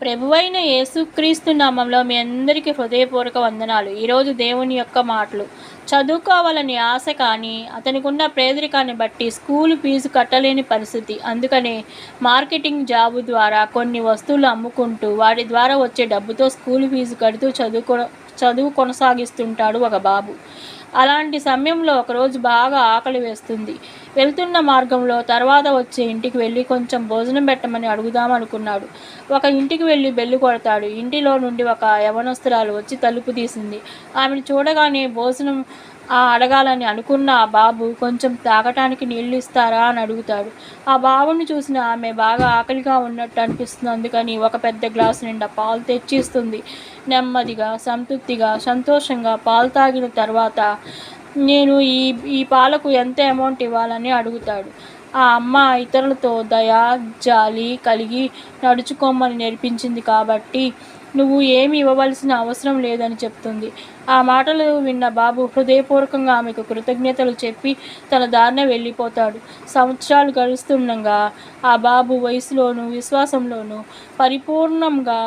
ప్రభువైన యేసుక్రీస్తు నామంలో మీ అందరికీ హృదయపూర్వక వందనాలు. ఈరోజు దేవుని యొక్క మాటలు. చదువుకోవాలని ఆశ కానీ అతనికున్న పేదరికాన్ని బట్టి స్కూలు ఫీజు కట్టలేని పరిస్థితి. అందుకనే మార్కెటింగ్ జాబు ద్వారా కొన్ని వస్తువులు అమ్ముకుంటూ వాటి ద్వారా వచ్చే డబ్బుతో స్కూలు ఫీజు కడుతూ చదువు కొనసాగిస్తుంటాడు ఒక బాబు. అలాంటి సమయంలో ఒకరోజు బాగా ఆకలి వేస్తుంది. వెళ్తున్న మార్గంలో తర్వాత వచ్చే ఇంటికి వెళ్ళి కొంచెం భోజనం పెట్టమని అడుగుదామనుకున్నాడు. ఒక ఇంటికి వెళ్ళి బెల్లు కొడతాడు. ఇంటిలో నుండి ఒక యవనస్తురాలు వచ్చి తలుపు తీసింది. ఆమెను చూడగానే భోజనం అడగాలని అనుకున్న ఆ బాబు కొంచెం తాగటానికి నీళ్ళు ఇస్తారా అని అడుగుతాడు. ఆ బాబుని చూసిన ఆమె బాగా ఆకలిగా ఉన్నట్టు అనిపిస్తుంది. అందుకని ఒక పెద్ద గ్లాసు నిండా పాలు తెచ్చిస్తుంది. నెమ్మదిగా సంతృప్తిగా సంతోషంగా పాలు తాగిన తర్వాత నేను ఈ పాలకు ఎంత అమౌంట్ ఇవ్వాలని అడుగుతాడు. ఆ అమ్మ ఇతరులతో దయ జాలి కలిగి నడుచుకోమని నేర్పించింది కాబట్టి నువ్వు ఏమి ఇవ్వవలసిన అవసరం లేదని చెప్తుంది. ఆ మాటలు విన్న బాబు హృదయపూర్వకంగా ఆమెకు కృతజ్ఞతలు చెప్పి తన దారిన వెళ్ళిపోతాడు. సంవత్సరాలు గడుస్తుండగా ఆ బాబు వయసులోనూ విశ్వాసంలోనూ పరిపూర్ణంగా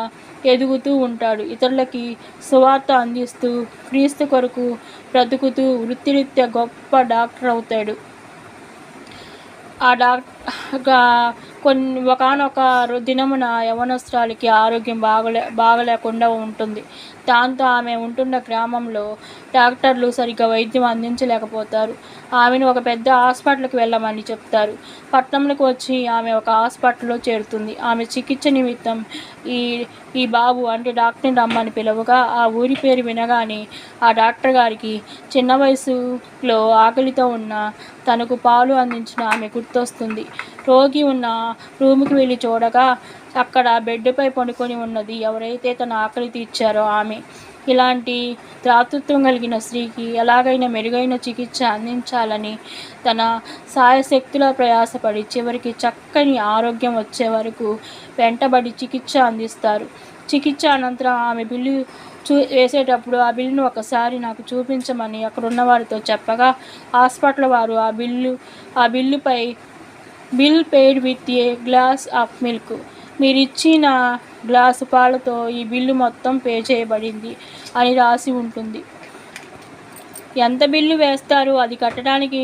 ఎదుగుతూ ఉంటాడు. ఇతరులకి సువార్త అందిస్తూ క్రీస్తు కొరకు బ్రతుకుతూ వృత్తిరీత్యా గొప్ప డాక్టర్ అవుతాడు. ఒకానొక దినమున యవనస్తురాలికి ఆరోగ్యం బాగలేకుండా ఉంటుంది. దాంతో ఆమె ఉంటున్న గ్రామంలో డాక్టర్లు సరిగ్గా వైద్యం అందించలేకపోతారు. ఆమెను ఒక పెద్ద హాస్పిటల్కి వెళ్ళమని చెప్తారు. పట్టణంలోకి వచ్చి ఆమె ఒక హాస్పిటల్లో చేరుతుంది. ఆమె చికిత్స నిమిత్తం ఈ బాబు అంటే డాక్టర్ని రమ్మని పిలవగా ఆ ఊరి పేరు వినగానే ఆ డాక్టర్ గారికి చిన్న వయసులో ఆకలితో ఉన్న తనకు పాలు అందించిన ఆమె గుర్తొస్తుంది. రోగి ఉన్న రూముకి వెళ్ళి చూడగా అక్కడ బెడ్పై పడుకొని ఉన్నది ఎవరైతే తన ఆకలి తీర్చారో ఆమె. ఇలాంటి దాతృత్వం కలిగిన స్త్రీకి ఎలాగైనా మెరుగైన చికిత్స అందించాలని తన సాయశక్తుల ప్రయాసపడి చివరికి చక్కని ఆరోగ్యం వచ్చే వరకు వెంటబడి చికిత్స అందిస్తారు. చికిత్స అనంతరం ఆమె బిల్లు వేసేటప్పుడు ఆ బిల్లును ఒకసారి నాకు చూపించమని అక్కడున్న వారితో చెప్పగా హాస్పిటల్ వారు ఆ బిల్లుపై bill paired with a glass of milk, మీరిచ్చిన గ్లాసు పాలతో ఈ బిల్లు మొత్తం పే చేయబడింది అని రాసి ఉంటుంది. ఎంత బిల్లు వేస్తారు, అది కట్టడానికి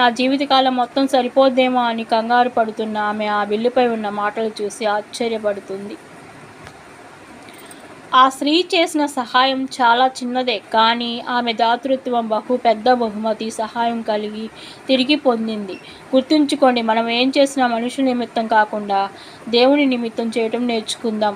నా జీవితకాలం మొత్తం సరిపోద్దేమో అని కంగారు పడుతున్న ఆమె ఆ బిల్లుపై ఉన్న మాటలు చూసి ఆశ్చర్యపడుతుంది. ఆ స్త్రీ చేసిన సహాయం చాలా చిన్నదే, కానీ ఆమె దాతృత్వం బహు పెద్ద బహుమతి సహాయం తిరిగి పొందింది. గుర్తుంచుకోండి, మనం ఏం చేసినా మనుషుల నిమిత్తం కాకుండా దేవుని నిమిత్తం చేయటం నేర్చుకుందాం.